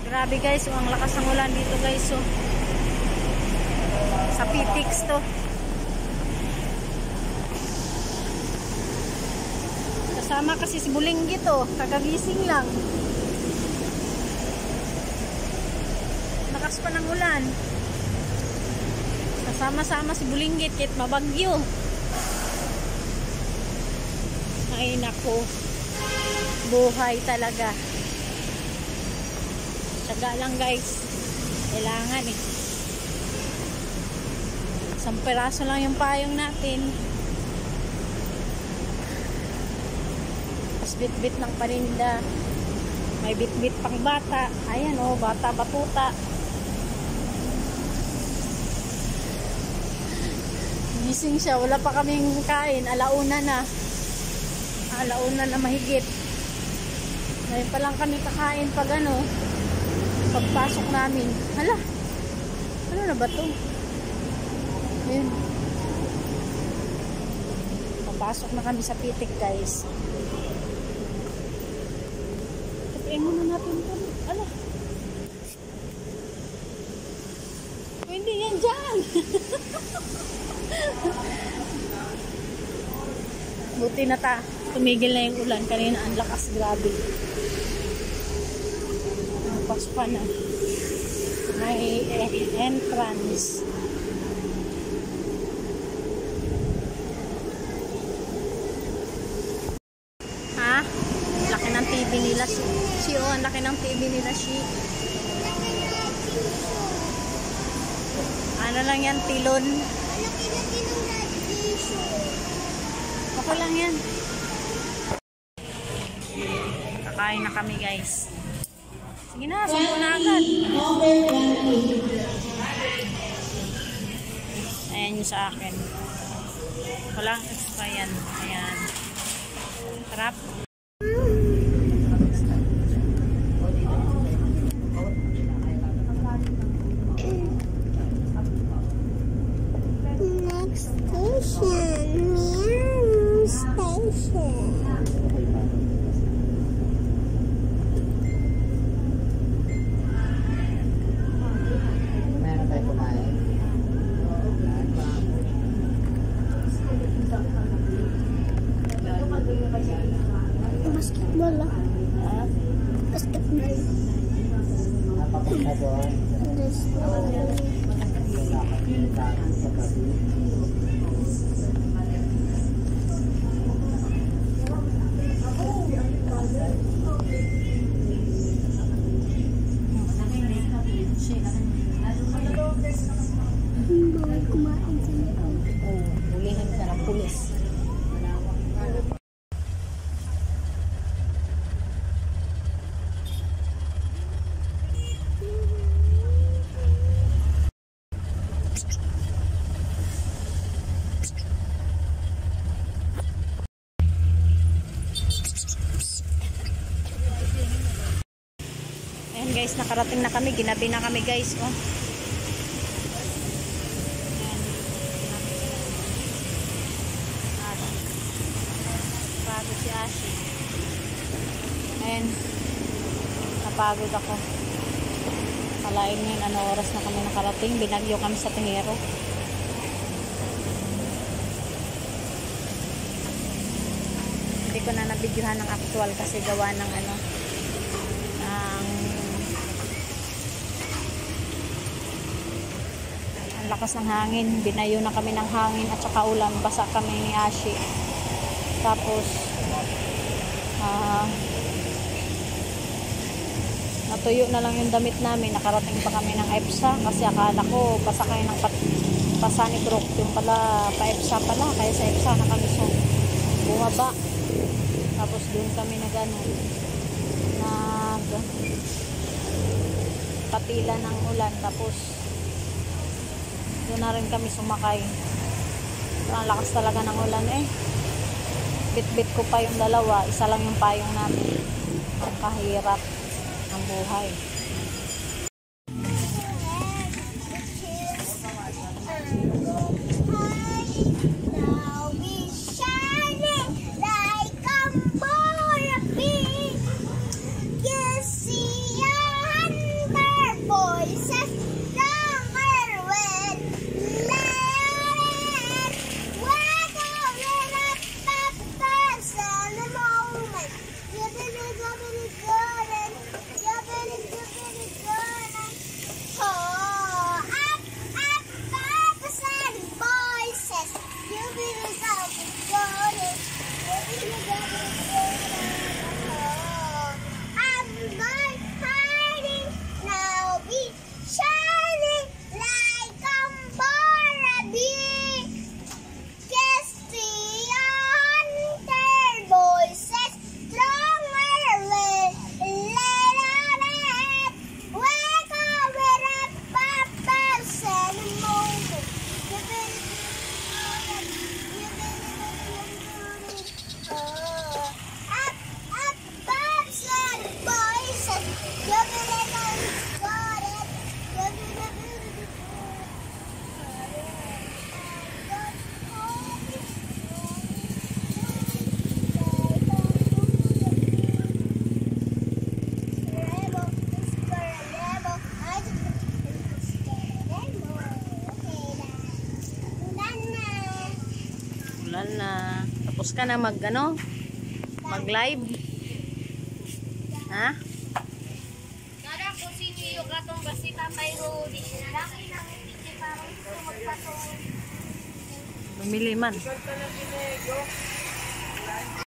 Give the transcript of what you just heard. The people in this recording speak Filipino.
Grabe guys, ang lakas ng ulan dito guys. Sa Pitix to. Kasama kasi si Bulinggit kagagising lang. Lakas pa ng ulan. Kasama-sama si Bulinggit kahit mabagyo. Ay nako. Buhay talaga. Tsaga lang guys. Kailangan Isang peraso lang yung payong natin. Tapos bit-bit ng paninda. May bit-bit pang bata. Ayan bata batuta. Gising siya. Wala pa kaming kain. Alauna na. Alauna na mahigit. Ngayon pa lang kami kakain pag pagpasok namin. Hala. Ano na ba to? Ayun. Papasok na kami sa Pitik guys. Tapiin muna natin ito. Ala. Hindi yan dyan. Buti na tumigil na yung ulan. Kanina ang lakas, grabe. Pas pa na. May entrance. Ha? Laki ng TV nila. Ang laki ng TV nila. Ano lang yan, tilon. Okay lang yan. Kakain na kami guys. Sige na, sumpo na agad. Ayan yung sa akin. Walang extra yan. Ayan. Sarap. Next station. Meow station. Basketball Basketball. Kumain sa Hulihan ka ng pulis. Ayan guys, nakarating na kami. Ginabi na kami guys. Pagod si Ashi. Ayan. Napagod ako. Kalain ngayon, ano oras na kami nakarating. Binagyo kami sa Tihero. Hindi ko na nabidyohan ng actual kasi gawa ng ang lakas ng hangin. Binayo na kami ng hangin at saka ulan. Basa kami ni Ashi. Tapos natuyo na lang yung damit namin. Nakarating pa kami ng EPSA kasi akala ko basa kayo ng pasa ni Brook. Yung pala pa EPSA pala. Kaya sa EPSA na kami bumaba. Tapos doon kami patila ng ulan. Tapos doon na rin kami sumakay. Ang lakas talaga ng ulan Bit-bit ko pa yung dalawa. Isa lang yung payong namin. Ang kahirap ng buhay. mahal na. Tapos ka na mag ano? Mag-live. Ha? Nara ko sino yung katong basi Tatay Rudy. Laki lang hindi parang gusto magpatong. Bumili man.